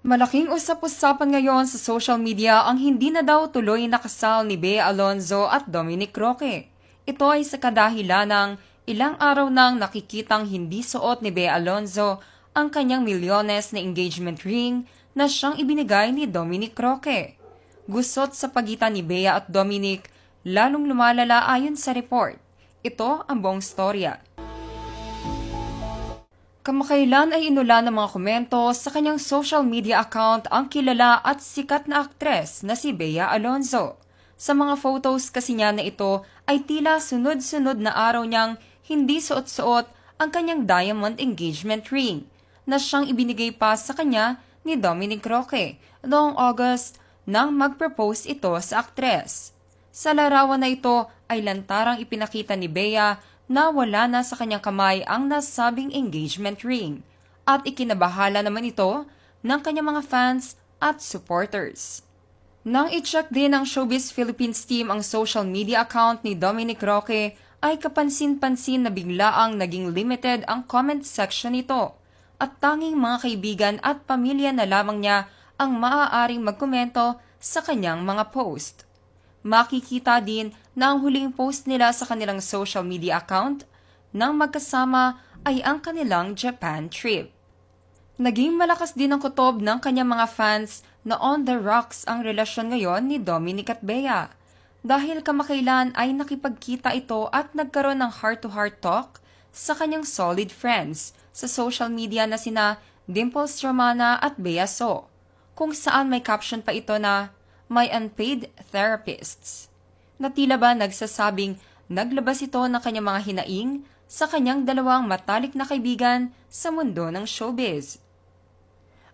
Malaking usap-usapan ngayon sa social media ang hindi na daw tuloy na kasal ni Bea Alonzo at Dominic Roque. Ito ay sa kadahilan ng ilang araw nang nakikitang hindi suot ni Bea Alonzo ang kanyang milyones na engagement ring na siyang ibinigay ni Dominic Roque. Gusot sa pagitan ni Bea at Dominic, lalong lumalala ayon sa report. Ito ang buong storya. Kamakailan ay inulan ng mga komento sa kanyang social media account ang kilala at sikat na aktres na si Bea Alonzo. Sa mga photos kasi niya na ito ay tila sunod-sunod na araw niyang hindi suot-suot ang kanyang diamond engagement ring na siyang ibinigay pa sa kanya ni Dominic Roque noong August nang mag-propose ito sa aktres. Sa larawan na ito ay lantarang ipinakita ni Bea na wala na sa kanyang kamay ang nasabing engagement ring at ikinabahala naman ito ng kanyang mga fans at supporters. Nang i-check din ng Showbiz Philippines team ang social media account ni Dominic Roque ay kapansin-pansin na biglaang naging limited ang comment section nito at tanging mga kaibigan at pamilya na lamang niya ang maaaring magkomento sa kanyang mga post. Makikita din na ang huling post nila sa kanilang social media account nang magkasama ay ang kanilang Japan trip. Naging malakas din ang kutob ng kanyang mga fans na on the rocks ang relasyon ngayon ni Dominic at Bea. Dahil kamakailan ay nakipagkita ito at nagkaroon ng heart-to-heart talk sa kanyang solid friends sa social media na sina Dimples Romana at Bea So, kung saan may caption pa ito na "My unpaid therapists", na tila ba nagsasabing naglabas ito ng kanyang mga hinaing sa kanyang dalawang matalik na kaibigan sa mundo ng showbiz.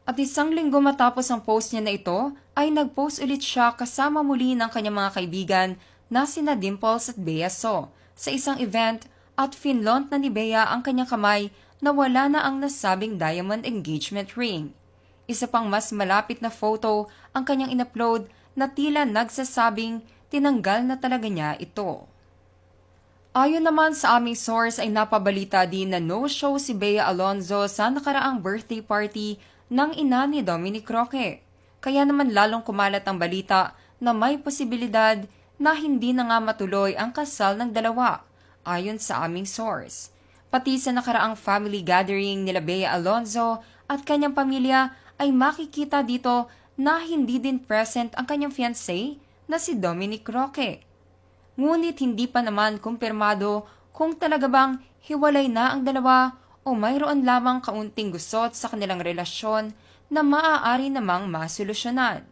At isang linggo matapos ang post niya na ito, ay nag-post ulit siya kasama muli ng kanyang mga kaibigan na sina Dimples at Bea So sa isang event at finlaunt na ni Bea ang kanyang kamay na wala na ang nasabing diamond engagement ring. Isa pang mas malapit na photo ang kanyang inupload na tila nagsasabing tinanggal na talaga niya ito. Ayon naman sa aming source ay napabalita din na no-show si Bea Alonzo sa nakaraang birthday party ng ina ni Dominic Roque. Kaya naman lalong kumalat ang balita na may posibilidad na hindi na nga matuloy ang kasal ng dalawa, ayon sa aming source. Pati sa nakaraang family gathering nila Bea Alonzo at kanyang pamilya ay makikita dito na hindi din present ang kanyang fiancé na si Dominic Roque. Ngunit hindi pa naman kumpirmado kung talaga bang hiwalay na ang dalawa o mayroon lamang kaunting gusot sa kanilang relasyon na maaari namang masolusyonan.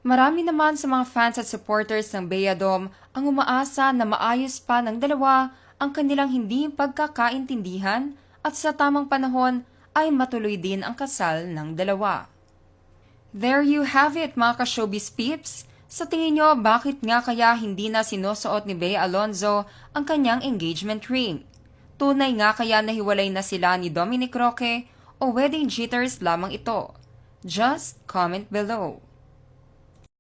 Marami naman sa mga fans at supporters ng Bea Dom ang umaasa na maayos pa ng dalawa ang kanilang hindi pagkakaintindihan at sa tamang panahon ay matuloy din ang kasal ng dalawa. There you have it mga ka-showbiz peeps. Sa tingin nyo, bakit nga kaya hindi na sinusuot ni Bea Alonzo ang kanyang engagement ring? Tunay nga kaya nahiwalay na sila ni Dominic Roque o wedding jitters lamang ito? Just comment below.